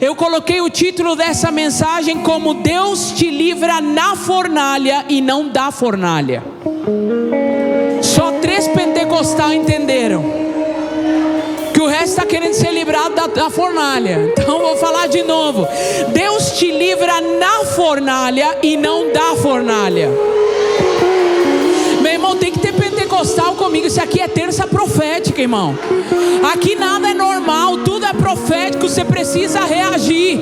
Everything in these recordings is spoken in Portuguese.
Eu coloquei o título dessa mensagem como Deus te livra na fornalha e não da fornalha. Só 3 pentecostais entenderam, que o resto está querendo ser livrado da fornalha. Então vou falar de novo: Deus te livra na fornalha e não da fornalha. Meu irmão, tem que ter pentecostal comigo. Isso aqui é terça profética, irmão. Aqui nada é normal, tudo é profético. Você precisa reagir.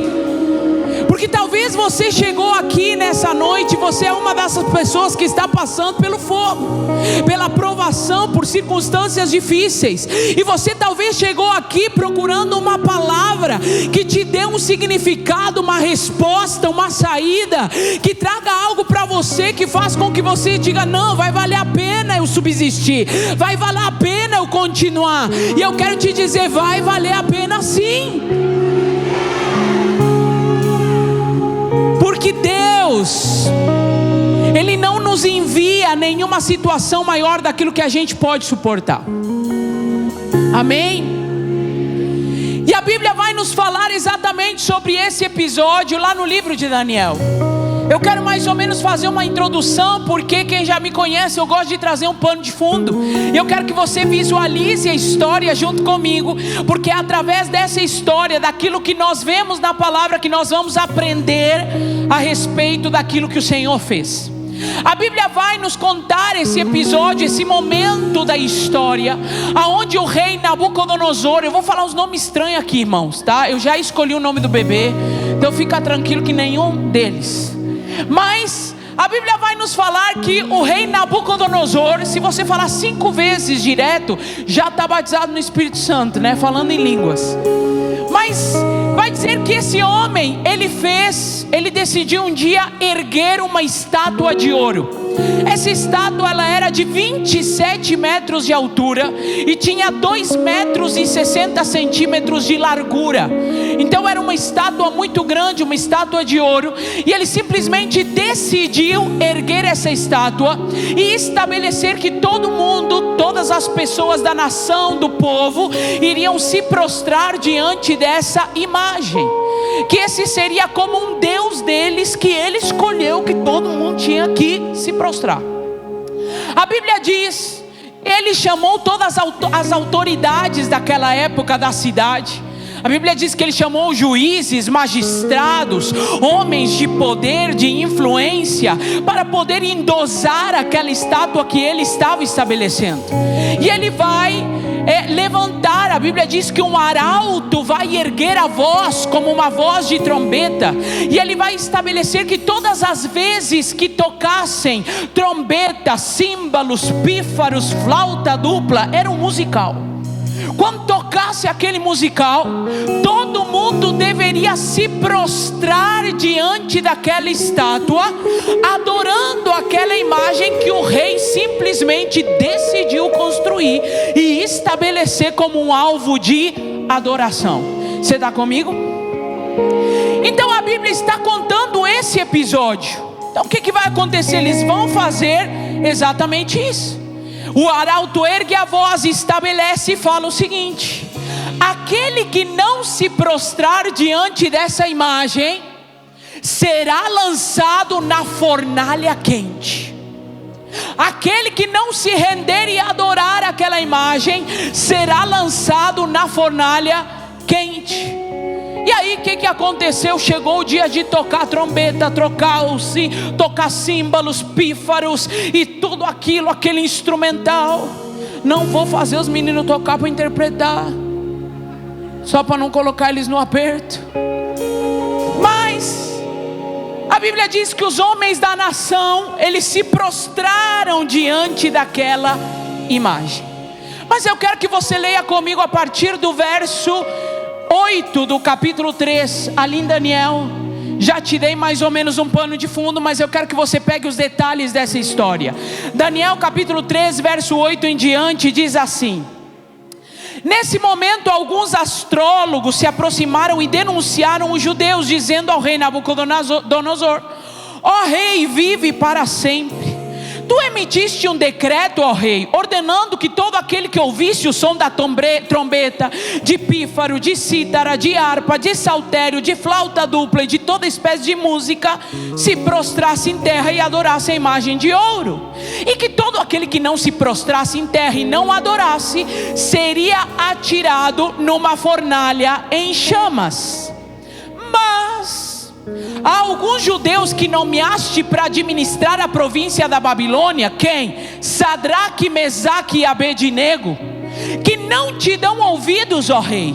Porque talvez você chegou aqui nessa noite, você é uma dessas pessoas que está passando pelo fogo, pela provação, por circunstâncias difíceis. E você talvez chegou aqui procurando uma palavra que te dê um significado, uma resposta, uma saída, que traga algo para você, que faz com que você diga: não, vai valer a pena eu subsistir, vai valer a pena eu continuar. E eu quero te dizer, vai valer a pena sim. Porque Deus, Ele não nos envia nenhuma situação maior daquilo que a gente pode suportar. Amém? E a Bíblia vai nos falar exatamente sobre esse episódio lá no livro de Daniel. Eu quero mais ou menos fazer uma introdução, porque quem já me conhece, eu gosto de trazer um pano de fundo. E eu quero que você visualize a história junto comigo, porque é através dessa história, daquilo que nós vemos na palavra, que nós vamos aprender a respeito daquilo que o Senhor fez. A Bíblia vai nos contar esse episódio, esse momento da história, aonde o rei Nabucodonosor, eu vou falar uns nomes estranhos aqui, irmãos, tá? Eu já escolhi o nome do bebê, então fica tranquilo que nenhum deles. Mas a Bíblia vai nos falar que o rei Nabucodonosor, se você falar 5 vezes direto, já está batizado no Espírito Santo, né? Falando em línguas. Mas vai dizer que esse homem, ele decidiu um dia erguer uma estátua de ouro. Essa estátua, ela era de 27 metros de altura e tinha 2 metros e 60 centímetros de largura. Então era uma estátua muito grande, uma estátua de ouro. E ele simplesmente decidiu erguer essa estátua e estabelecer que todo mundo, todas as pessoas da nação, do povo, iriam se prostrar diante dessa imagem. Que esse seria como um Deus deles, que ele escolheu que todo mundo tinha que se prostrar. A Bíblia diz, ele chamou todas as autoridades daquela época da cidade. A Bíblia diz que ele chamou juízes, magistrados, homens de poder, de influência, para poder endosar aquela estátua que ele estava estabelecendo. E ele vai levantar, a Bíblia diz que um arauto vai erguer a voz como uma voz de trombeta, e ele vai estabelecer que todas as vezes que tocassem trombeta, símbolos, pífaros, flauta dupla, era um musical. Quando tocasse aquele musical, todo mundo deveria se prostrar diante daquela estátua, adorando aquela imagem que o rei simplesmente decidiu construir e estabelecer como um alvo de adoração. Você está comigo? Então a Bíblia está contando esse episódio. Então o que vai acontecer? Eles vão fazer exatamente isso. O arauto ergue a voz e estabelece e fala o seguinte: aquele que não se prostrar diante dessa imagem será lançado na fornalha quente. Aquele que não se render e adorar aquela imagem será lançado na fornalha quente. E aí o que aconteceu? Chegou o dia de tocar trombeta, tocar símbolos, pífaros e tudo aquilo, aquele instrumental. Não vou fazer os meninos tocar para interpretar, só para não colocar eles no aperto. Mas a Bíblia diz que os homens da nação, eles se prostraram diante daquela imagem. Mas eu quero que você leia comigo a partir do verso 8 do capítulo 3, ali em Daniel. Já te dei mais ou menos um pano de fundo, mas eu quero que você pegue os detalhes dessa história. Daniel capítulo 3, verso 8 em diante, diz assim: nesse momento alguns astrólogos se aproximaram e denunciaram os judeus, dizendo ao rei Nabucodonosor: ó rei, vive para sempre. tu emitiste um decreto, ó rei, ordenando que todo aquele que ouvisse o som da trombeta, de pífaro, de cítara, de harpa, de saltério, de flauta dupla e de toda espécie de música, se prostrasse em terra e adorasse a imagem de ouro, e que todo aquele que não se prostrasse em terra e não adorasse, seria atirado numa fornalha em chamas. Mas há alguns judeus que nomeaste para administrar a província da Babilônia, quem? Sadraque, Mesaque e Abednego, que não te dão ouvidos, ó rei,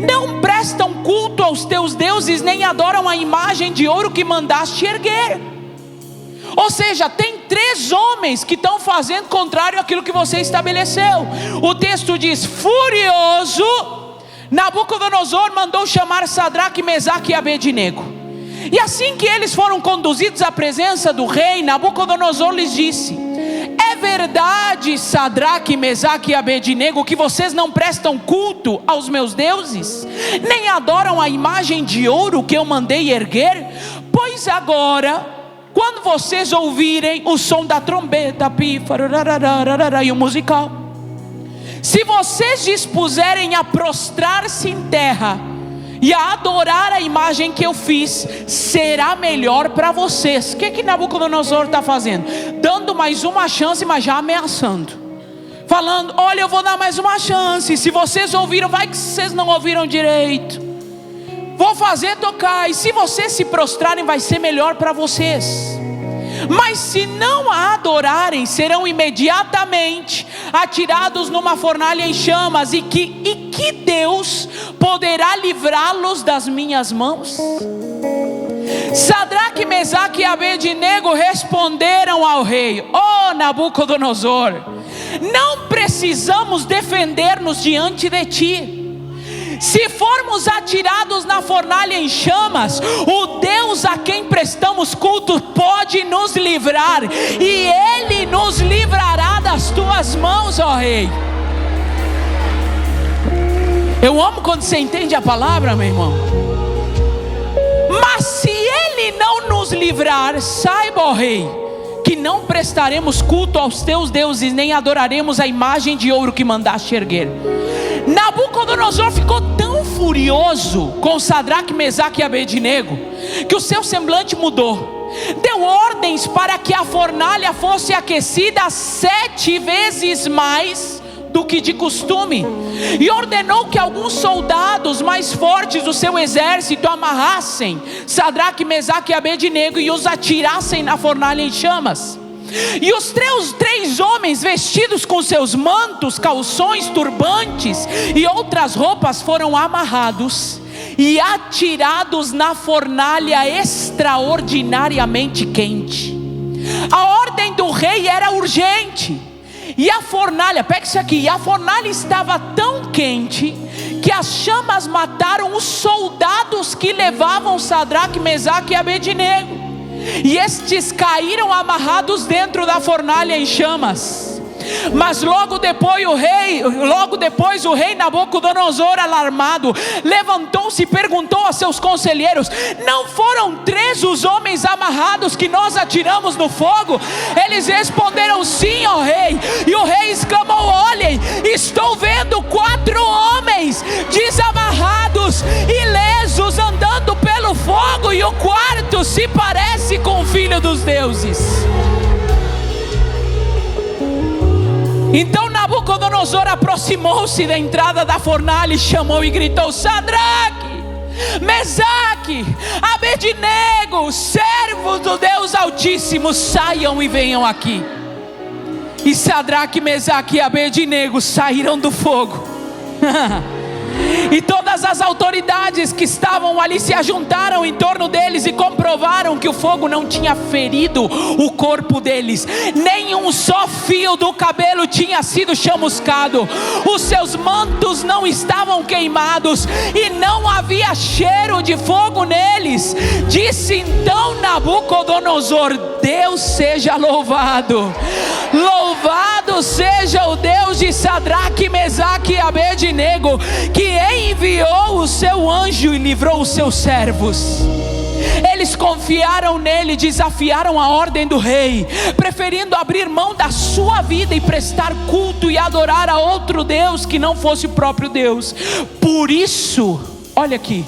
não prestam culto aos teus deuses, nem adoram a imagem de ouro que mandaste erguer. Ou seja, tem 3 homens que estão fazendo contrário àquilo que você estabeleceu. O texto diz: furioso, Nabucodonosor mandou chamar Sadraque, Mesaque e Abednego. E assim que eles foram conduzidos à presença do rei, Nabucodonosor lhes disse: é verdade, Sadraque, Mesaque e Abednego, que vocês não prestam culto aos meus deuses, nem adoram a imagem de ouro que eu mandei erguer? Pois agora, quando vocês ouvirem o som da trombeta, pífaro, e o musical, se vocês dispuserem a prostrar-se em terra e a adorar a imagem que eu fiz, será melhor para vocês. O que Nabucodonosor está fazendo? Dando mais uma chance, mas já ameaçando, falando: olha, eu vou dar mais uma chance, se vocês ouviram, vai que vocês não ouviram direito, vou fazer tocar, e se vocês se prostrarem, vai ser melhor para vocês. Mas se não a adorarem, serão imediatamente atirados numa fornalha em chamas. E que Deus poderá livrá-los das minhas mãos? Sadraque, Mesaque e Abednego responderam ao rei: ó Nabucodonosor, não precisamos defender-nos diante de ti. Se formos atirados na fornalha em chamas, o Deus a quem prestamos culto pode nos livrar, e Ele nos livrará das tuas mãos, ó rei. Eu amo quando você entende a palavra, meu irmão. Mas se Ele não nos livrar, saiba, ó rei, que não prestaremos culto aos teus deuses, nem adoraremos a imagem de ouro que mandaste erguer. Nabucodonosor ficou tão furioso com Sadraque, Mesaque e Abednego, que o seu semblante mudou. Deu ordens para que a fornalha fosse aquecida 7 vezes mais do que de costume, e ordenou que alguns soldados mais fortes do seu exército amarrassem Sadraque, Mesaque e Abednego e os atirassem na fornalha em chamas. E os 3 homens, vestidos com seus mantos, calções, turbantes e outras roupas, foram amarrados e atirados na fornalha extraordinariamente quente. A ordem do rei era urgente, e a fornalha, pega isso aqui, a fornalha estava tão quente que as chamas mataram os soldados que levavam Sadraque, Mesaque e Abednego, e estes caíram amarrados dentro da fornalha em chamas. Mas logo depois o rei Nabucodonosor, alarmado, levantou-se e perguntou a seus conselheiros: não foram 3 os homens amarrados que nós atiramos no fogo? Eles responderam: sim, ó rei. E o rei exclamou: olhem, estou vendo 4 homens desamarrados, ilesos, andando pelo fogo, e o 4º se parece com o filho dos deuses. Então Nabucodonosor aproximou-se da entrada da fornalha e chamou e gritou: Sadraque, Mesaque, Abednego, servos do Deus Altíssimo, saiam e venham aqui. E Sadraque, Mesaque e Abednego saíram do fogo. E todas as autoridades que estavam ali se ajuntaram em torno deles e comprovaram que o fogo não tinha ferido o corpo deles, nem um só fio do cabelo tinha sido chamuscado, os seus mantos não estavam queimados e não havia cheiro de fogo neles. Disse então Nabucodonosor: Deus seja louvado, louvado seja o Deus de Sadraque, Mesaque e Abednego, que enviou o seu anjo e livrou os seus servos. Eles confiaram nele, desafiaram a ordem do rei, preferindo abrir mão da sua vida e prestar culto e adorar a outro Deus que não fosse o próprio Deus. Por isso, olha aqui,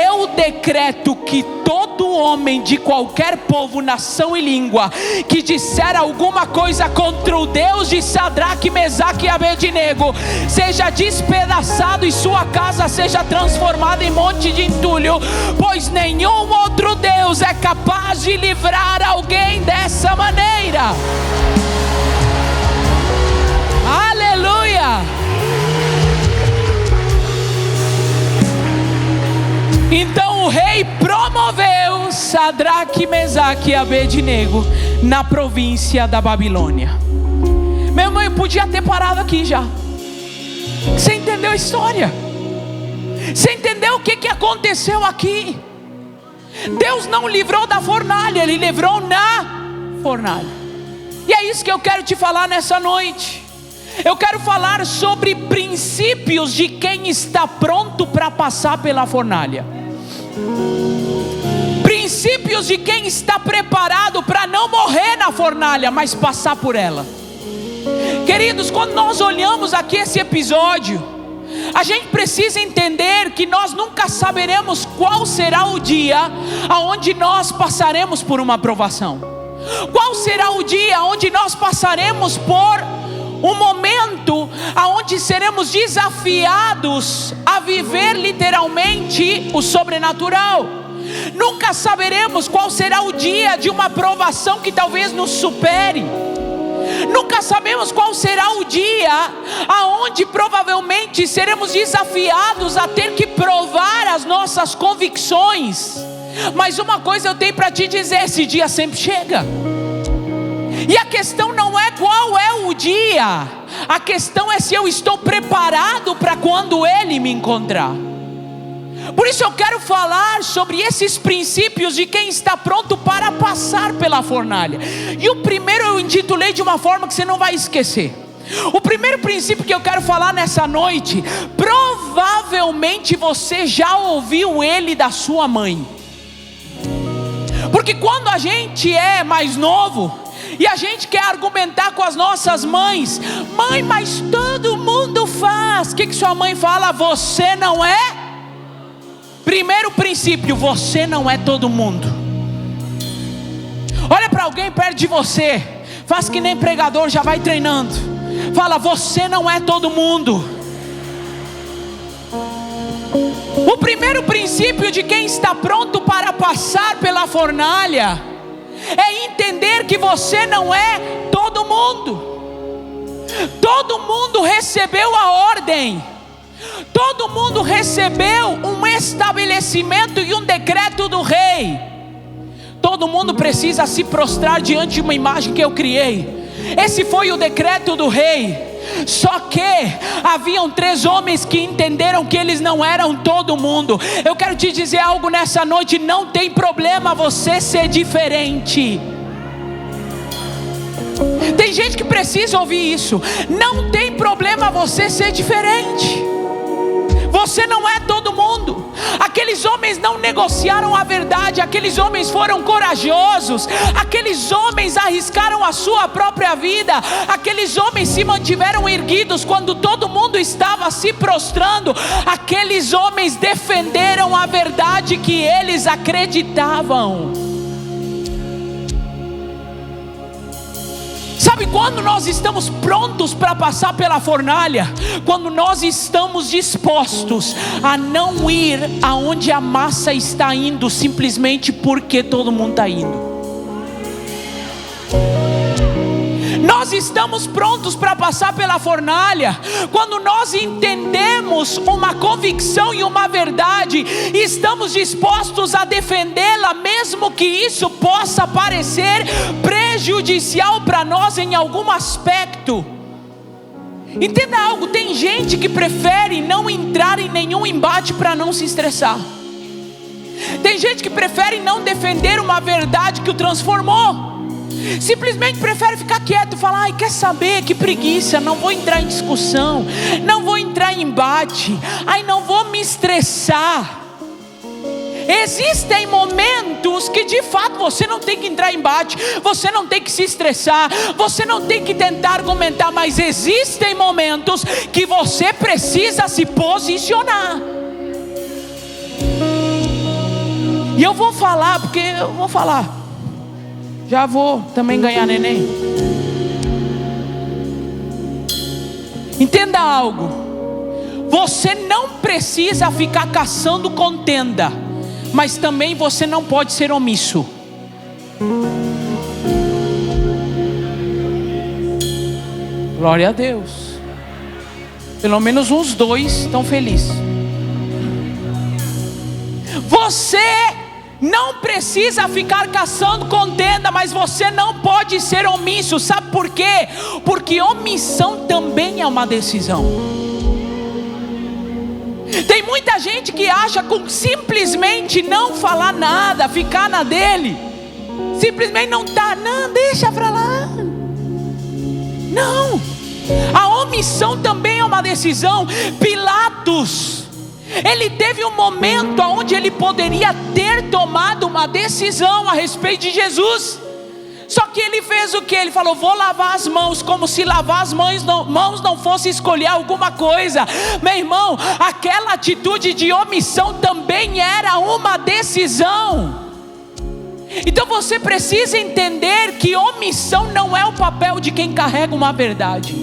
eu decreto que todo homem de qualquer povo, nação e língua que disser alguma coisa contra o Deus de Sadraque, Mesaque e Abednego seja despedaçado e sua casa seja transformada em monte de entulho, pois nenhum outro Deus é capaz de livrar alguém dessa maneira. Aleluia! Então o rei promoveu Sadraque, Mesaque e Abednego na província da Babilônia. Meu irmão, eu podia ter parado aqui já. Você entendeu a história? Você entendeu o que aconteceu aqui? Deus não livrou da fornalha, Ele livrou na fornalha. E é isso que eu quero te falar nessa noite. Eu quero falar sobre princípios de quem está pronto para passar pela fornalha. Princípios de quem está preparado para não morrer na fornalha, mas passar por ela. Queridos, quando nós olhamos aqui esse episódio, a gente precisa entender que nós nunca saberemos qual será o dia aonde nós passaremos por uma provação. Qual será o dia onde nós passaremos por um momento aonde seremos desafiados a viver literalmente o sobrenatural. Nunca saberemos qual será o dia de uma provação que talvez nos supere. Nunca sabemos qual será o dia aonde provavelmente seremos desafiados a ter que provar as nossas convicções. Mas uma coisa eu tenho para te dizer: esse dia sempre chega. E a questão não é qual é o dia, a questão é se eu estou preparado para quando Ele me encontrar. Por isso eu quero falar sobre esses princípios de quem está pronto para passar pela fornalha. E o primeiro eu intitulei de uma forma que você não vai esquecer. O primeiro princípio que eu quero falar nessa noite, provavelmente você já ouviu ele da sua mãe. Porque quando a gente é mais novo e a gente quer argumentar com as nossas mães: mãe, mas todo mundo faz. O que sua mãe fala? Você não é? Primeiro princípio: você não é todo mundo. Olha para alguém perto de você, faz que nem pregador, já vai treinando. Fala: você não é todo mundo. O primeiro princípio de quem está pronto para passar pela fornalha é entender que você não é todo mundo. Todo mundo recebeu a ordem. Todo mundo recebeu um estabelecimento e um decreto do rei. Todo mundo precisa se prostrar diante de uma imagem que eu criei. Esse foi o decreto do rei. Só que haviam 3 homens que entenderam que eles não eram todo mundo. Eu quero te dizer algo nessa noite: não tem problema você ser diferente. Tem gente que precisa ouvir isso. Não tem problema você ser diferente. Você não é todo mundo. Aqueles homens não negociaram a verdade. Aqueles homens foram corajosos. Aqueles homens arriscaram a sua própria vida. Aqueles homens se mantiveram erguidos quando todo mundo estava se prostrando. Aqueles homens defenderam a verdade que eles acreditavam. Sabe quando nós estamos prontos para passar pela fornalha? Quando nós estamos dispostos a não ir aonde a massa está indo, simplesmente porque todo mundo está indo. Nós estamos prontos para passar pela fornalha quando nós entendemos uma convicção e uma verdade e estamos dispostos a defendê-la, mesmo que isso possa parecer prejudicial para nós em algum aspecto. Entenda algo: tem gente que prefere não entrar em nenhum embate para não se estressar. Tem gente que prefere não defender uma verdade que o transformou. Simplesmente prefere ficar quieto e falar: ai, quer saber, que preguiça, não vou entrar em discussão, não vou entrar em embate, ai, não vou me estressar. Existem momentos que de fato você não tem que entrar em embate, você não tem que se estressar, você não tem que tentar argumentar, mas existem momentos que você precisa se posicionar. E eu vou falar, porque eu vou falar, já vou também ganhar neném. Entenda algo: você não precisa ficar caçando contenda, mas também você não pode ser omisso. Glória a Deus. Pelo menos uns dois estão felizes. Você não precisa ficar caçando contenda, mas você não pode ser omisso. Sabe por quê? Porque omissão também é uma decisão. Tem muita gente que acha que simplesmente não falar nada, ficar na dele, simplesmente não deixa pra lá. Não, a omissão também é uma decisão. Pilatos, ele teve um momento onde ele poderia ter tomado uma decisão a respeito de Jesus. Só que ele fez o que? Ele falou: vou lavar as mãos, como se lavar as mãos não fosse escolher alguma coisa. Meu irmão, aquela atitude de omissão também era uma decisão. Então você precisa entender que omissão não é o papel de quem carrega uma verdade.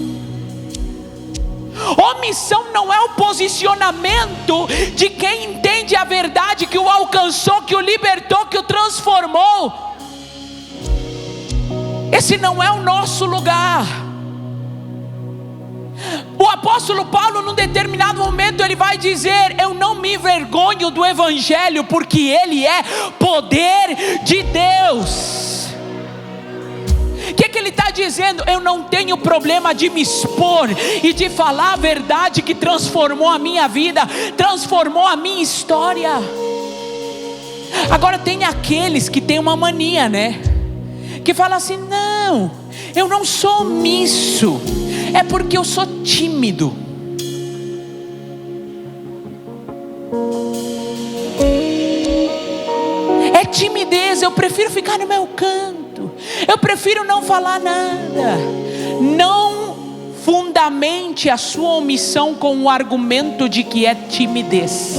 Omissão não é o posicionamento de quem entende a verdade, que o alcançou, que o libertou, que o transformou. Esse não é o nosso lugar. O apóstolo Paulo, num determinado momento, ele vai dizer: eu não me envergonho do evangelho, porque ele é poder de Deus. O que ele está dizendo? Eu não tenho problema de me expor e de falar a verdade que transformou a minha vida, transformou a minha história. Agora tem aqueles que têm uma mania, né? Que fala assim: não, eu não sou omisso, é porque eu sou tímido. É timidez, eu prefiro ficar no meu canto, eu prefiro não falar nada. Não fundamente a sua omissão com o argumento de que é timidez.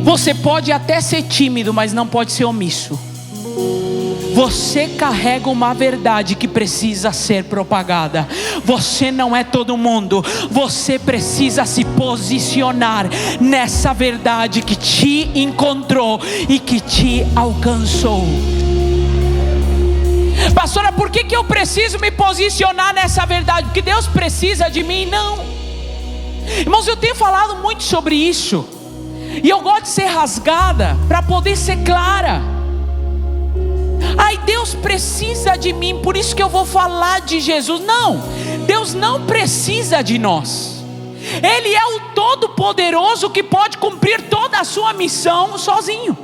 Você pode até ser tímido, mas não pode ser omisso. Você carrega uma verdade que precisa ser propagada. Você não é todo mundo. Você precisa se posicionar nessa verdade que te encontrou e que te alcançou. Pastora, por que eu preciso me posicionar nessa verdade? Porque Deus precisa de mim? Não. Irmãos, eu tenho falado muito sobre isso, e eu gosto de ser rasgada para poder ser clara. Ai, Deus precisa de mim, por isso que eu vou falar de Jesus. Não, Deus não precisa de nós. Ele é o Todo-Poderoso que pode cumprir toda a sua missão sozinho.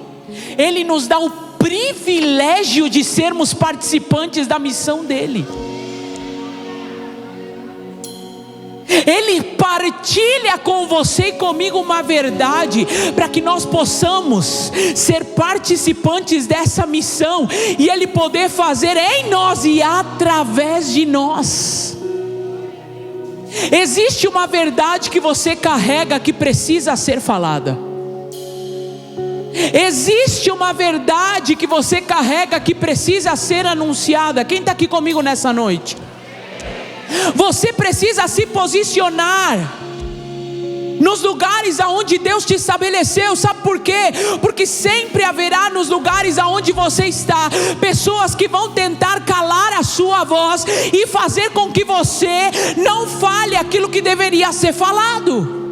Ele nos dá o privilégio de sermos participantes da missão dele. Ele partilha com você e comigo uma verdade, para que nós possamos ser participantes dessa missão, e Ele poder fazer em nós e através de nós. Existe uma verdade que você carrega que precisa ser falada. Existe uma verdade que você carrega que precisa ser anunciada. Quem está aqui comigo nessa noite? Você precisa se posicionar nos lugares aonde Deus te estabeleceu. Sabe por quê? Porque sempre haverá nos lugares aonde você está pessoas que vão tentar calar a sua voz e fazer com que você não fale aquilo que deveria ser falado.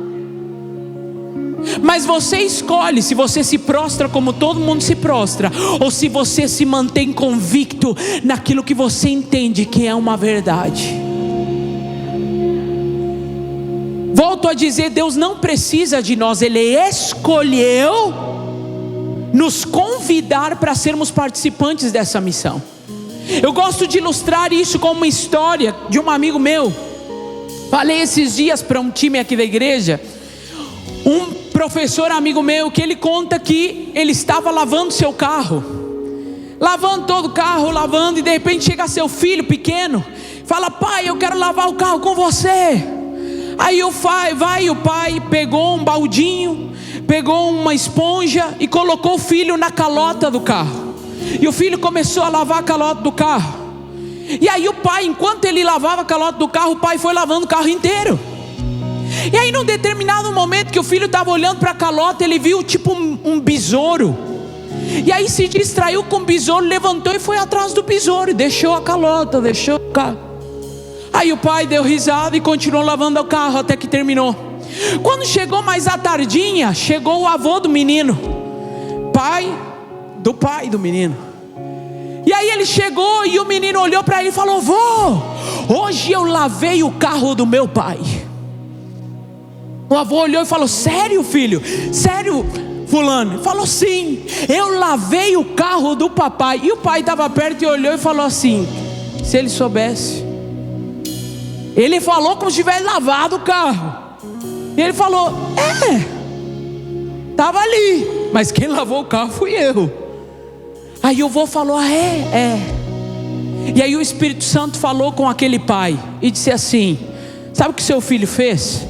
Mas você escolhe se você se prostra como todo mundo se prostra, ou se você se mantém convicto naquilo que você entende que é uma verdade. Volto a dizer, Deus não precisa de nós. Ele escolheu nos convidar para sermos participantes dessa missão. Eu gosto de ilustrar isso com uma história de um amigo meu. Falei esses dias para um time aqui da igreja. Um professor amigo meu, que ele conta que ele estava lavando seu carro, lavando todo o carro, lavando, e de repente chega seu filho pequeno, fala: pai, eu quero lavar o carro com você. Aí o pai pegou um baldinho, pegou uma esponja e colocou o filho na calota do carro, e o filho começou a lavar a calota do carro. E aí o pai, enquanto ele lavava a calota do carro, o pai foi lavando o carro inteiro. E aí num determinado momento que o filho estava olhando para a calota, ele viu tipo um besouro. E aí se distraiu com o besouro, levantou e foi atrás do besouro, e deixou a calota, deixou o carro. Aí o pai deu risada e continuou lavando o carro até que terminou. Quando chegou mais à tardinha, chegou o avô do menino, pai do menino. E aí ele chegou e o menino olhou para ele e falou: vô, hoje eu lavei o carro do meu pai. O avô olhou e falou: sério, filho? Sério, fulano? Ele falou: sim, eu lavei o carro do papai. E o pai estava perto e olhou e falou assim: se ele soubesse. Ele falou como se tivesse lavado o carro. E ele falou: estava ali, mas quem lavou o carro fui eu. Aí o vô falou: E aí o Espírito Santo falou com aquele pai e disse assim: sabe o que seu filho fez?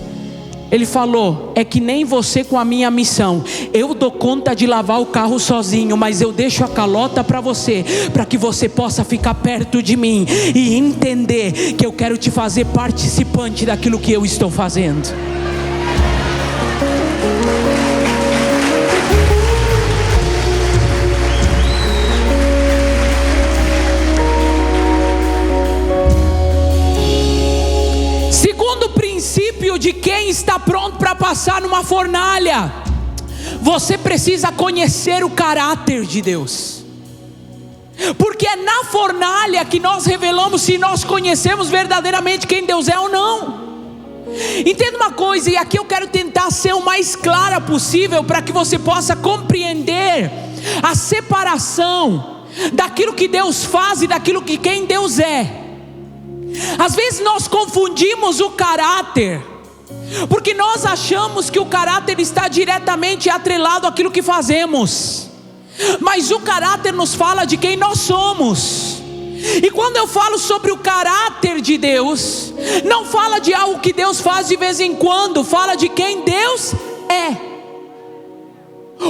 Ele falou: é que nem você com a minha missão. Eu dou conta de lavar o carro sozinho, mas eu deixo a calota para você, para que você possa ficar perto de mim e entender que eu quero te fazer participante daquilo que eu estou fazendo. De quem está pronto para passar numa fornalha: você precisa conhecer o caráter de Deus, porque é na fornalha que nós revelamos se nós conhecemos verdadeiramente quem Deus é ou não. Entenda uma coisa, e aqui eu quero tentar ser o mais clara possível, para que você possa compreender a separação daquilo que Deus faz e daquilo que quem Deus é. Às vezes nós confundimos o caráter, porque nós achamos que o caráter está diretamente atrelado àquilo que fazemos, mas o caráter nos fala de quem nós somos. E quando eu falo sobre o caráter de Deus, não fala de algo que Deus faz de vez em quando, fala de quem Deus é.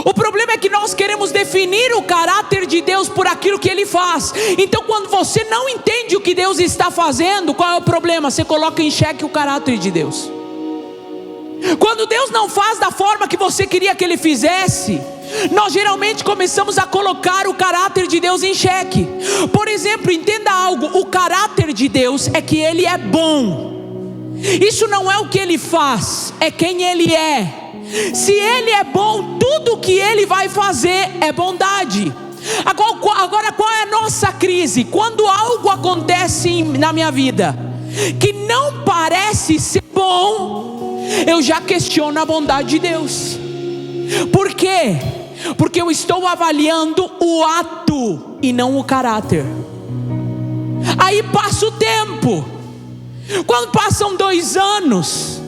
O problema é que nós queremos definir o caráter de Deus por aquilo que Ele faz. Então quando você não entende o que Deus está fazendo, qual é o problema? Você coloca em xeque o caráter de Deus. Quando Deus não faz da forma que você queria que Ele fizesse, nós geralmente começamos a colocar o caráter de Deus em xeque. Por exemplo, entenda algo: o caráter de Deus é que Ele é bom. Isso não é o que Ele faz, é quem Ele é. Se Ele é bom, tudo que Ele vai fazer é bondade. Agora qual é a nossa crise? Quando algo acontece na minha vida que não parece ser bom, eu já questiono a bondade de Deus. Por quê? Porque eu estou avaliando o ato e não o caráter. Aí passa o tempo. Quando passam 2 anos,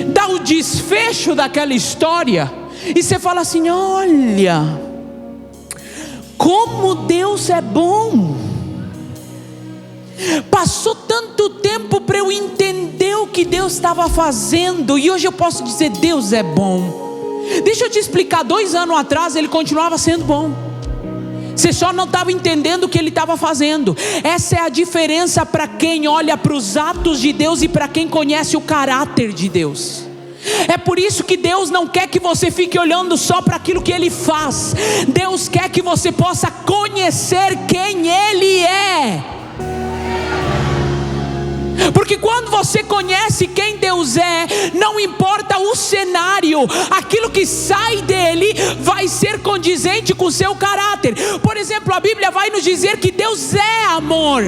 dá o desfecho daquela história, e você fala assim: olha, como Deus é bom. Passou tanto tempo para eu entender o que Deus estava fazendo, e hoje eu posso dizer: Deus é bom. Deixa eu te explicar, 2 anos atrás Ele continuava sendo bom. Você só não estava entendendo o que Ele estava fazendo. Essa é a diferença para quem olha para os atos de Deus e para quem conhece o caráter de Deus. É por isso que Deus não quer que você fique olhando só para aquilo que Ele faz. Deus quer que você possa conhecer quem Ele é. Porque quando você conhece quem Deus é, não importa o cenário, aquilo que sai dele vai ser condizente com o seu caráter. Por exemplo, a Bíblia vai nos dizer que Deus é amor.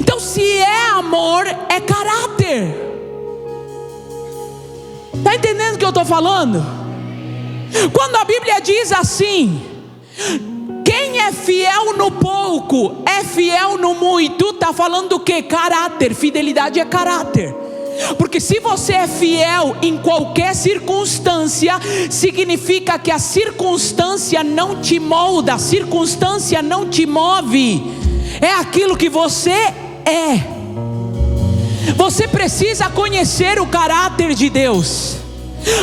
Então se é amor, é caráter. Está entendendo o que eu estou falando? Quando a Bíblia diz assim: quem é fiel no pouco é fiel no muito, está falando do que? Caráter. Fidelidade é caráter. Porque se você é fiel em qualquer circunstância, significa que a circunstância não te molda, a circunstância não te move, é aquilo que você é. Você precisa conhecer o caráter de Deus.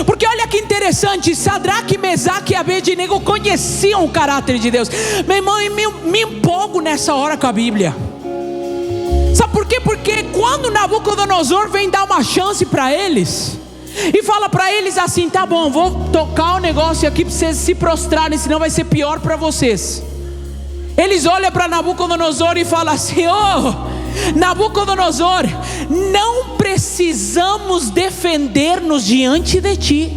Porque olha que interessante, Sadraque, Mesaque e Abednego conheciam o caráter de Deus. Meu irmão, eu me empolgo nessa hora com a Bíblia. Sabe por quê? Porque quando Nabucodonosor vem dar uma chance para eles e fala para eles assim: tá bom, vou tocar o negócio aqui para vocês se prostrarem, senão vai ser pior para vocês. Eles olham para Nabucodonosor e falam assim: Nabucodonosor, não precisamos defender-nos diante de ti.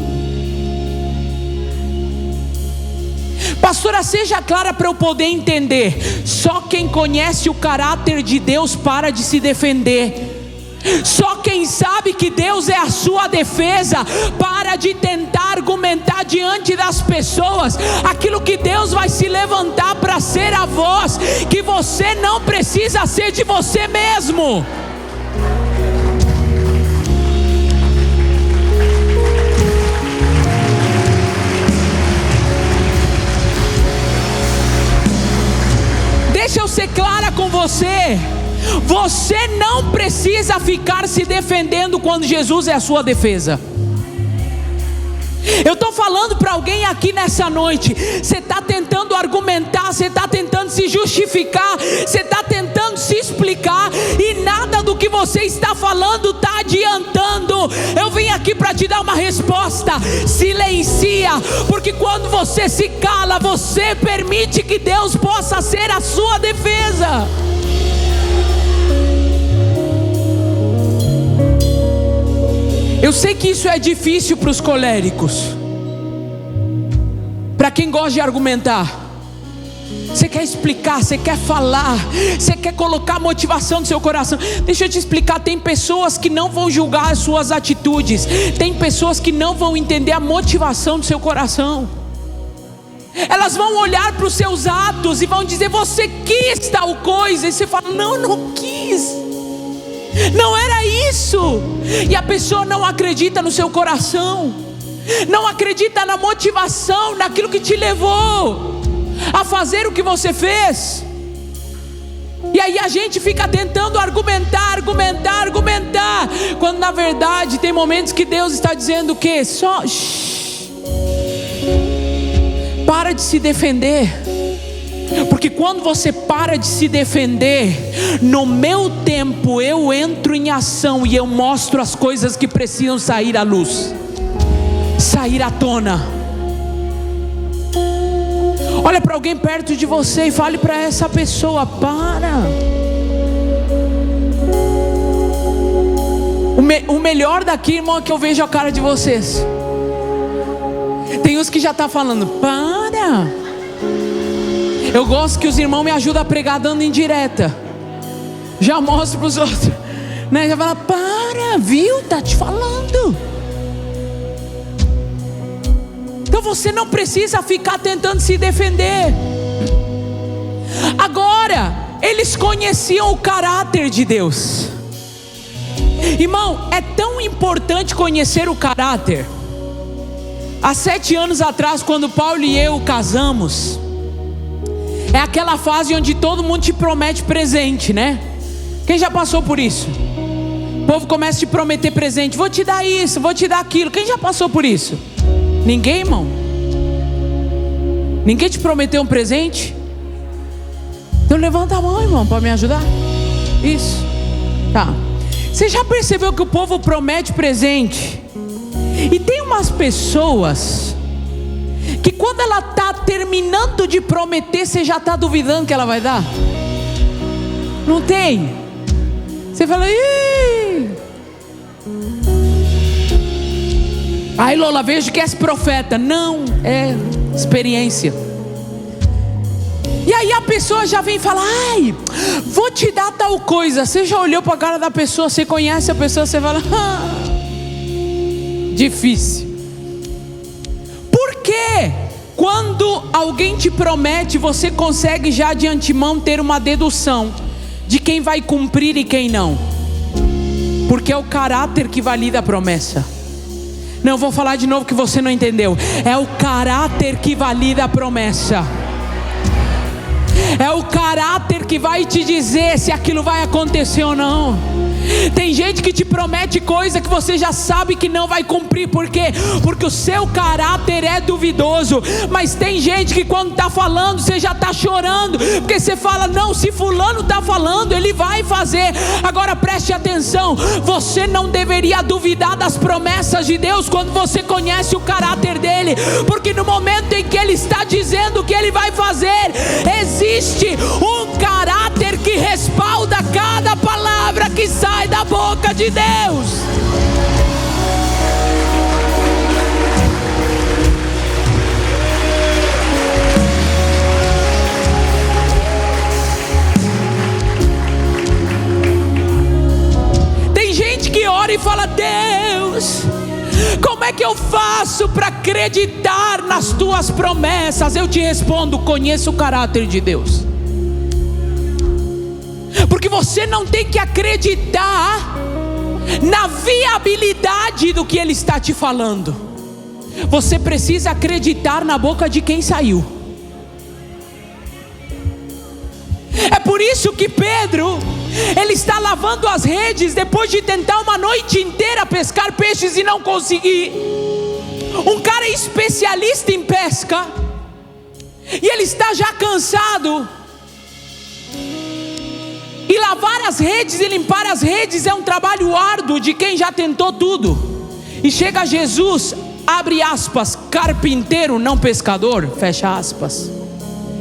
Pastora, seja clara para eu poder entender. Só quem conhece o caráter de Deus para de se defender. Só quem sabe que Deus é a sua defesa para de tentar argumentar diante das pessoas aquilo que Deus vai se levantar para ser a voz que você não precisa ser de você mesmo. Deixa eu ser clara com você. Você não precisa ficar se defendendo quando Jesus é a sua defesa. Eu estou falando para alguém aqui nessa noite. Você está tentando argumentar, você está tentando se justificar, você está tentando se explicar, e nada do que você está falando está adiantando. Eu vim aqui para te dar uma resposta: silencia, porque quando você se cala, você permite que Deus possa ser a sua defesa. Eu sei que isso é difícil para os coléricos, para quem gosta de argumentar. Você quer explicar, você quer falar, você quer colocar motivação no seu coração. Deixa eu te explicar, tem pessoas que não vão julgar as suas atitudes, tem pessoas que não vão entender a motivação do seu coração. Elas vão olhar para os seus atos e vão dizer: você quis tal coisa, e você fala: não quis, não era isso. E a pessoa não acredita no seu coração, não acredita na motivação, naquilo que te levou a fazer o que você fez. E aí a gente fica tentando argumentar, quando na verdade tem momentos que Deus está dizendo o quê? Só para de se defender. Porque quando você para de se defender, no meu tempo eu entro em ação e eu mostro as coisas que precisam sair à luz, sair à tona. Olha para alguém perto de você e fale para essa pessoa: para. O melhor daqui, irmão, é que eu vejo a cara de vocês. Tem uns que já estão falando: para. Eu gosto que os irmãos me ajudam a pregar dando indireta. Já mostro para os outros, né? Já fala: para, viu? Tá te falando. Então você não precisa ficar tentando se defender. Agora, eles conheciam o caráter de Deus. Irmão, é tão importante conhecer o caráter. Há 7 anos atrás, quando Paulo e eu casamos, é aquela fase onde todo mundo te promete presente, né? Quem já passou por isso? O povo começa a te prometer presente: vou te dar isso, vou te dar aquilo. Quem já passou por isso? Ninguém, irmão? Ninguém te prometeu um presente? Então levanta a mão, irmão, para me ajudar. Isso. Tá. Você já percebeu que o povo promete presente? E tem umas pessoas que quando ela está terminando de prometer, você já está duvidando que ela vai dar? Não tem? Você fala: ih! Aí, Lola, vejo que és profeta. Não, é experiência. E aí a pessoa já vem e fala: ai, vou te dar tal coisa. Você já olhou para a cara da pessoa, você conhece a pessoa, você fala: difícil. Por quê? Quando alguém te promete, você consegue já de antemão ter uma dedução de quem vai cumprir e quem não. Porque Porque é o caráter que valida a promessa. Não, eu vou falar de novo que você não entendeu. É o caráter que valida a promessa. É o caráter que vai te dizer se aquilo vai acontecer ou não. Tem gente que te promete coisa que você já sabe que não vai cumprir. Por quê? Porque o seu caráter é duvidoso. Mas tem gente que quando está falando, você já está chorando, porque você fala, não, se fulano está falando, ele vai fazer. Agora preste atenção, você não deveria duvidar das promessas de Deus quando você conhece o caráter dele. Porque no momento em que ele está dizendo que ele vai fazer, existe um caráter que respalda cada palavra que sai da boca de Deus. Tem gente que ora e fala, Deus, como é que eu faço para acreditar nas tuas promessas? Eu te respondo, conheça o caráter de Deus. Porque você não tem que acreditar na viabilidade do que Ele está te falando. Você precisa acreditar na boca de quem saiu. É por isso que Pedro, ele está lavando as redes depois de tentar uma noite inteira pescar peixes e não conseguir. Um cara especialista em pesca, e ele está já cansado. E lavar as redes e limpar as redes é um trabalho árduo de quem já tentou tudo. E chega Jesus, abre aspas, carpinteiro, não pescador, fecha aspas,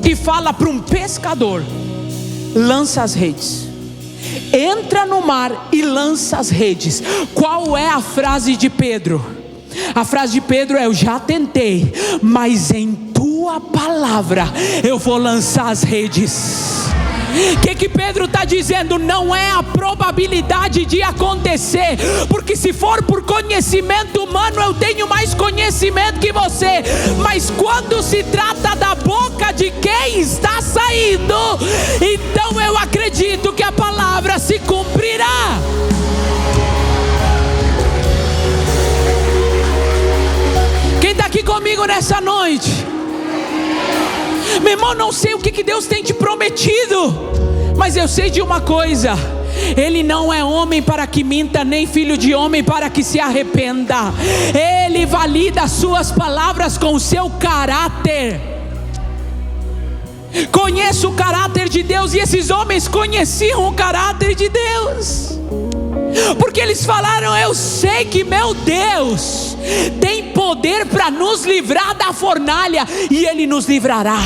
e fala para um pescador, lança as redes. Entra no mar e lança as redes. Qual é a frase de Pedro? A frase de Pedro é, eu já tentei, mas em tua palavra eu vou lançar as redes. O que Pedro está dizendo? Não é a probabilidade de acontecer, porque se for por conhecimento humano, eu tenho mais conhecimento que você. Mas quando se trata da boca de quem está saindo, então eu acredito que a palavra se cumprirá. Quem está aqui comigo nessa noite? Meu irmão, não sei o que Deus tem te prometido, mas eu sei de uma coisa: Ele não é homem para que minta, nem filho de homem para que se arrependa. Ele valida as suas palavras com o seu caráter. Conheço o caráter de Deus, e esses homens conheciam o caráter de Deus, porque eles falaram, eu sei que meu Deus tem poder para nos livrar da fornalha, e Ele nos livrará.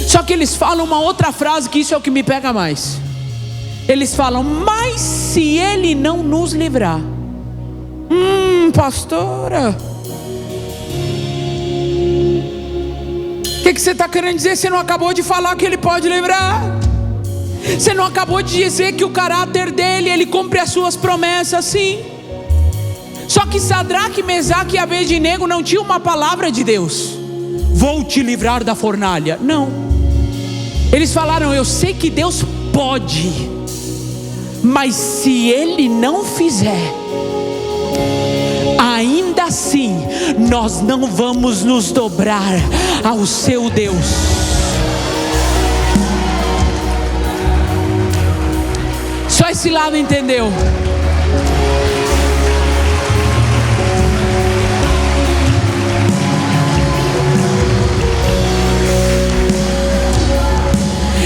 Só que eles falam uma outra frase, que isso é o que me pega mais. Eles falam, mas se Ele não nos livrar, pastora, o que você está querendo dizer? Você não acabou de falar que Ele pode livrar? Você não acabou de dizer que o caráter dele, Ele cumpre as suas promessas? Sim. Só que Sadraque, Mesaque e Abednego não tinham uma palavra de Deus, vou te livrar da fornalha. Não. Eles falaram, eu sei que Deus pode, mas se Ele não fizer, ainda assim nós não vamos nos dobrar ao seu Deus. Só esse lado entendeu?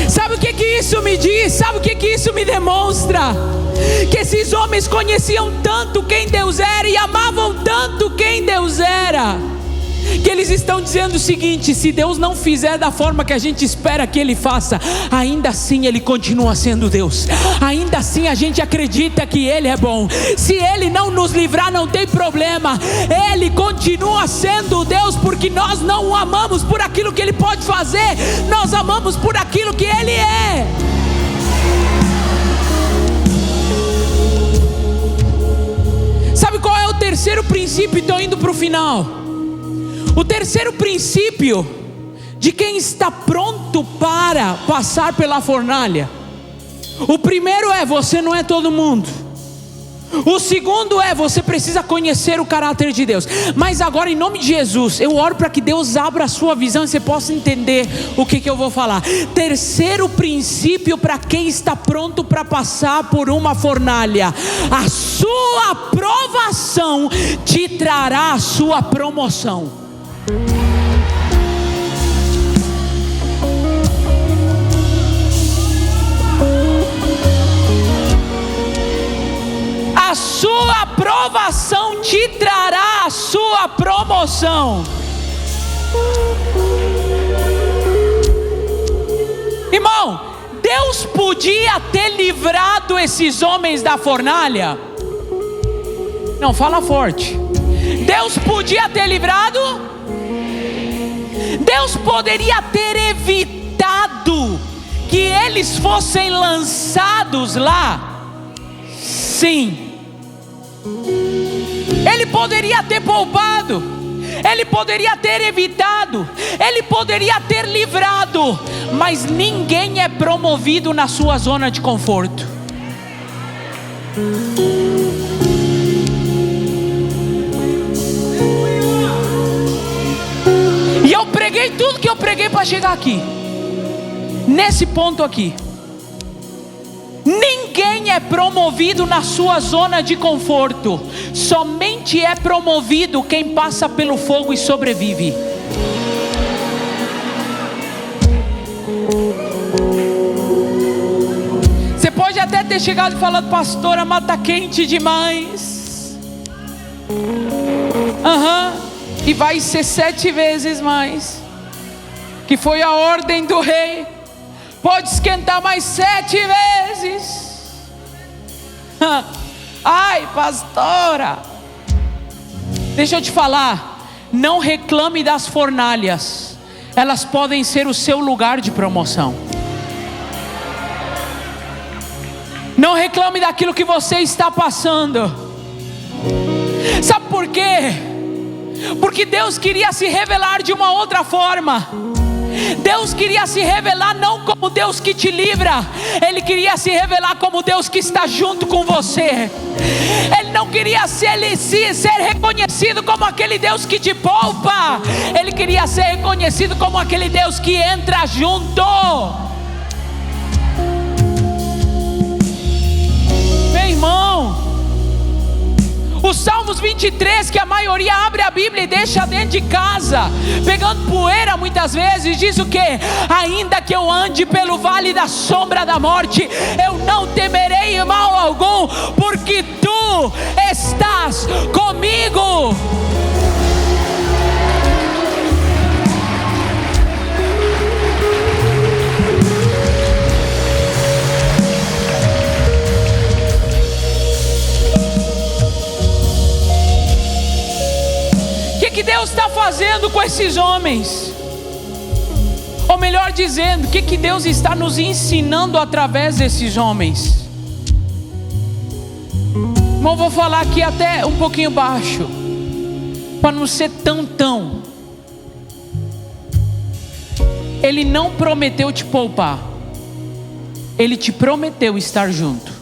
Sabe o que isso me diz? Sabe o que isso me demonstra? Que esses homens conheciam tanto quem Deus era e amavam tanto quem Deus era, que eles estão dizendo o seguinte: se Deus não fizer da forma que a gente espera que Ele faça, ainda assim Ele continua sendo Deus, ainda assim a gente acredita que Ele é bom. Se Ele não nos livrar, não tem problema, Ele continua sendo Deus, porque nós não o amamos por aquilo que Ele pode fazer, nós amamos por aquilo que Ele é. Sabe qual é o terceiro princípio? Estou indo para o final. O terceiro princípio de quem está pronto para passar pela fornalha O primeiro é: você não é todo mundo. O segundo é: você precisa conhecer o caráter de Deus. Mas agora, em nome de Jesus, eu oro para que Deus abra a sua visão e você possa entender o que eu vou falar. Terceiro princípio para quem está pronto para passar por uma fornalha: a sua provação te trará a sua promoção. A sua provação te trará a sua promoção. Irmão, Deus podia ter livrado esses homens da fornalha? Não, fala forte. Deus podia ter livrado? Deus poderia ter evitado que eles fossem lançados lá? Sim. Ele poderia ter poupado, Ele poderia ter evitado, Ele poderia ter livrado, mas ninguém é promovido na sua zona de conforto. E eu preguei tudo que eu preguei para chegar aqui, nesse ponto aqui. Ninguém é promovido na sua zona de conforto. Somente é promovido quem passa pelo fogo e sobrevive. Você pode até ter chegado falando: pastora, mas tá quente demais. E vai ser 7 vezes mais, que foi a ordem do rei. Pode esquentar mais 7 vezes. Ai, pastora, deixa eu te falar. Não reclame das fornalhas. Elas podem ser o seu lugar de promoção. Não reclame daquilo que você está passando. Sabe por quê? Porque Deus queria se revelar de uma outra forma. Deus queria se revelar não como Deus que te livra, Ele queria se revelar como Deus que está junto com você. Ele não queria ser reconhecido como aquele Deus que te poupa, Ele queria ser reconhecido como aquele Deus que entra junto. Meu irmão, o Salmos 23, que a maioria abre a Bíblia e deixa dentro de casa, pegando poeira muitas vezes, diz o que? Ainda que eu ande pelo vale da sombra da morte, eu não temerei mal algum, porque tu estás comigo. O que Deus está fazendo com esses homens? Ou melhor dizendo, o que Deus está nos ensinando através desses homens? Irmão, vou falar aqui até um pouquinho baixo, para não ser tão. Ele não prometeu te poupar, Ele te prometeu estar junto.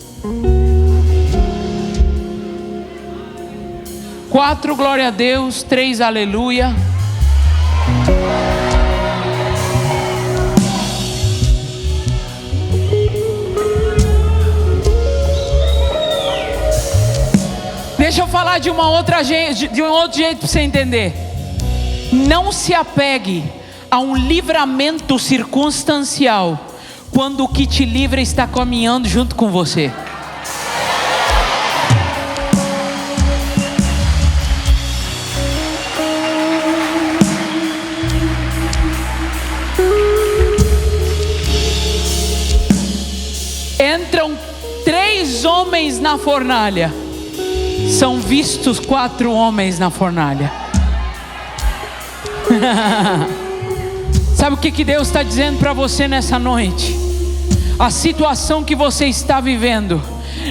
4, glória a Deus. 3, aleluia. Deixa eu falar de um outro jeito para você entender. Não se apegue a um livramento circunstancial, quando o que te livra está caminhando junto com você. Entram 3 homens na fornalha, são vistos 4 homens na fornalha. Sabe o que Deus está dizendo para você nessa noite? A situação que você está vivendo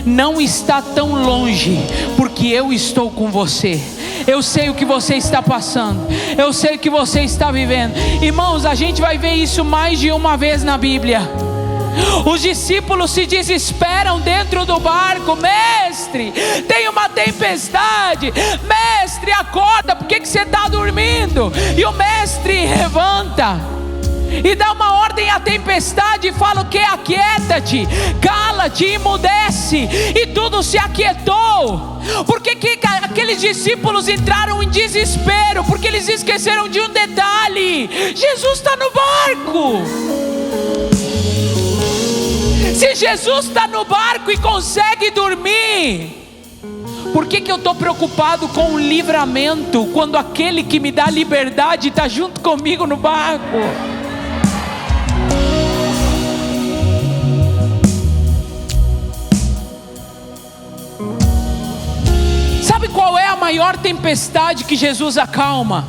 não está tão longe, porque eu estou com você. Eu sei o que você está passando, eu sei o que você está vivendo. Irmãos, a gente vai ver isso mais de uma vez na Bíblia. Os discípulos se desesperam dentro do barco: mestre, tem uma tempestade, mestre, acorda, por que você está dormindo? E o mestre levanta e dá uma ordem à tempestade e fala o que? Aquieta-te, cala-te, emudece. E tudo se aquietou. Por que aqueles discípulos entraram em desespero? Porque eles esqueceram de um detalhe: Jesus está no barco. Se Jesus está no barco e consegue dormir, por que eu estou preocupado com o livramento, quando aquele que me dá liberdade está junto comigo no barco? Sabe qual é a maior tempestade que Jesus acalma?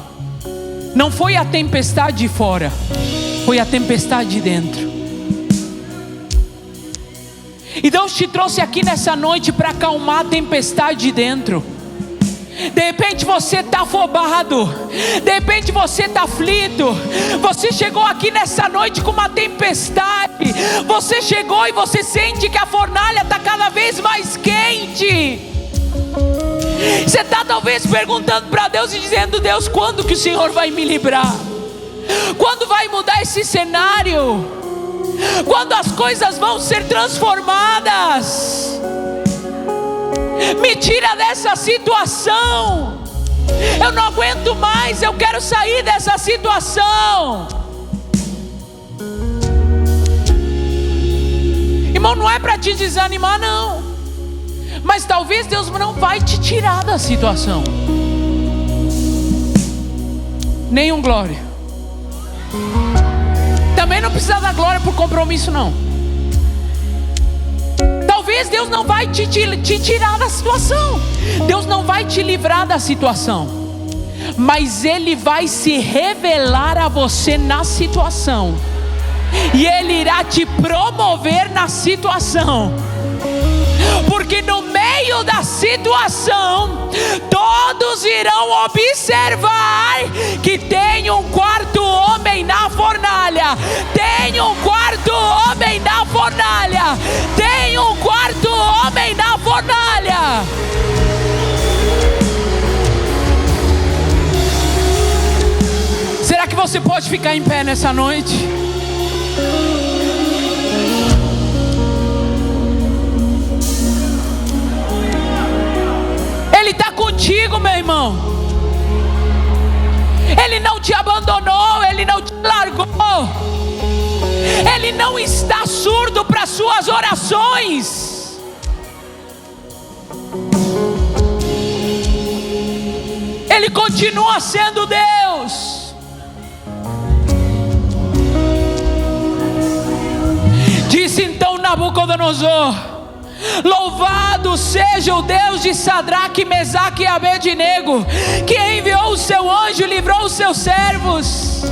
Não foi a tempestade de fora, foi a tempestade de dentro. E Deus te trouxe aqui nessa noite para acalmar a tempestade de dentro. De repente você está afobado, de repente você está aflito, você chegou aqui nessa noite com uma tempestade, você chegou e você sente que a fornalha está cada vez mais quente. Você está talvez perguntando para Deus e dizendo: Deus, quando que o Senhor vai me livrar? Quando vai mudar esse cenário? Quando as coisas vão ser transformadas? Me tira dessa situação. Eu não aguento mais, eu quero sair dessa situação. Irmão, não é para te desanimar não, mas talvez Deus não vai te tirar da situação. Nenhum glória. Também não precisa dar glória por compromisso não. Talvez Deus não vai te tirar da situação, Deus não vai te livrar da situação, mas Ele vai se revelar a você na situação, e Ele irá te promover na situação. Porque no meio da situação, todos irão observar que tem um quarto homem na fornalha. Tem um quarto homem na fornalha. Tem um quarto homem na fornalha. Será que você pode ficar em pé nessa noite? Ele está contigo, meu irmão. Ele não te abandonou, Ele não te largou. Ele não está surdo para suas orações. Ele continua sendo Deus. Disse então Nabucodonosor: louvado seja o Deus de Sadraque, Mesaque e Abednego, que enviou o seu anjo e livrou os seus servos.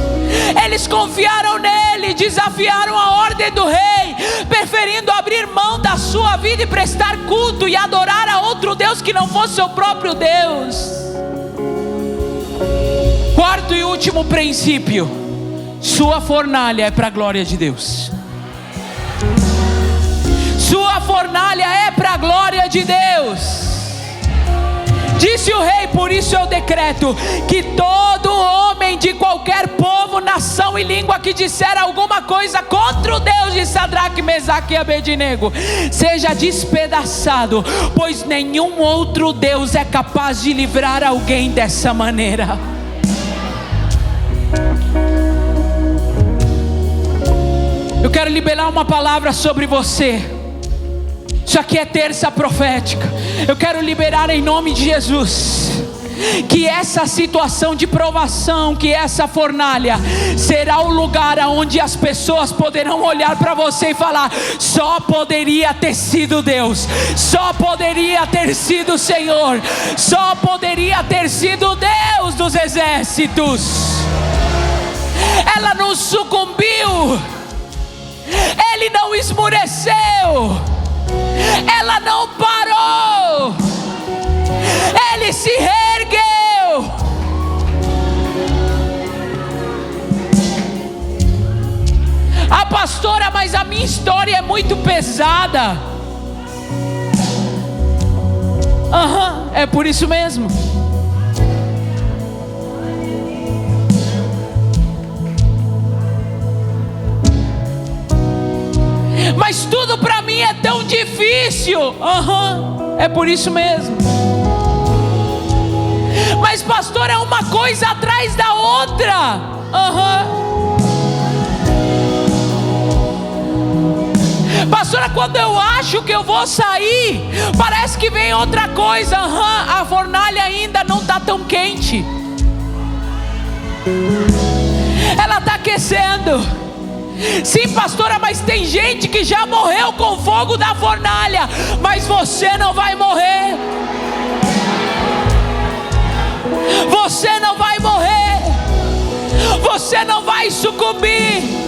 Eles confiaram nele, desafiaram a ordem do rei, preferindo abrir mão da sua vida e prestar culto e adorar a outro Deus que não fosse seu próprio Deus. Quarto e último princípio: sua fornalha é para a glória de Deus. Sua fornalha é para a glória de Deus. Disse o rei: por isso eu decreto que todo homem de qualquer povo, nação e língua que disser alguma coisa contra o Deus de Sadraque, Mesaque e Abednego seja despedaçado, pois nenhum outro Deus é capaz de livrar alguém dessa maneira. Eu quero liberar uma palavra sobre você. Isso aqui é terça profética. Eu quero liberar em nome de Jesus que essa situação de provação, que essa fornalha será o lugar onde as pessoas poderão olhar para você e falar: só poderia ter sido Deus, só poderia ter sido o Senhor, só poderia ter sido Deus dos exércitos. Ela não sucumbiu, Ele não esmureceu, ela não parou, Ele se reergueu. A pastora, mas a minha história é muito pesada. É por isso mesmo. Mas tudo para mim é tão difícil. É por isso mesmo. Mas pastor, é uma coisa atrás da outra. Pastora, quando eu acho que eu vou sair, parece que vem outra coisa. A fornalha ainda não está tão quente. Ela está aquecendo. Sim, pastora, mas tem gente que já morreu com o fogo da fornalha. Mas você não vai morrer. Você não vai morrer. Você não vai sucumbir.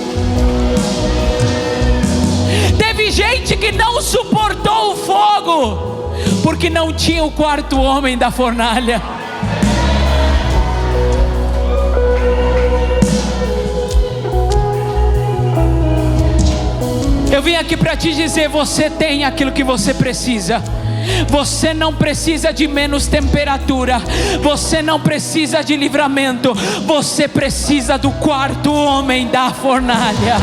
Teve gente que não suportou o fogo, porque não tinha o quarto homem da fornalha. Eu vim aqui para te dizer, você tem aquilo que você precisa. Você não precisa de menos temperatura. Você não precisa de livramento. Você precisa do quarto homem da fornalha.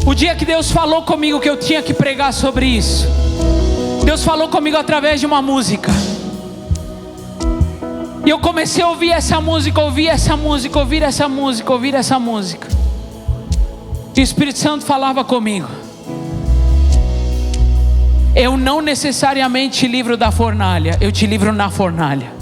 O dia que Deus falou comigo que eu tinha que pregar sobre isso, Deus falou comigo através de uma música. E eu comecei a ouvir essa música, ouvir essa música, ouvir essa música, ouvir essa música. E o Espírito Santo falava comigo: eu não necessariamente te livro da fornalha, eu te livro na fornalha.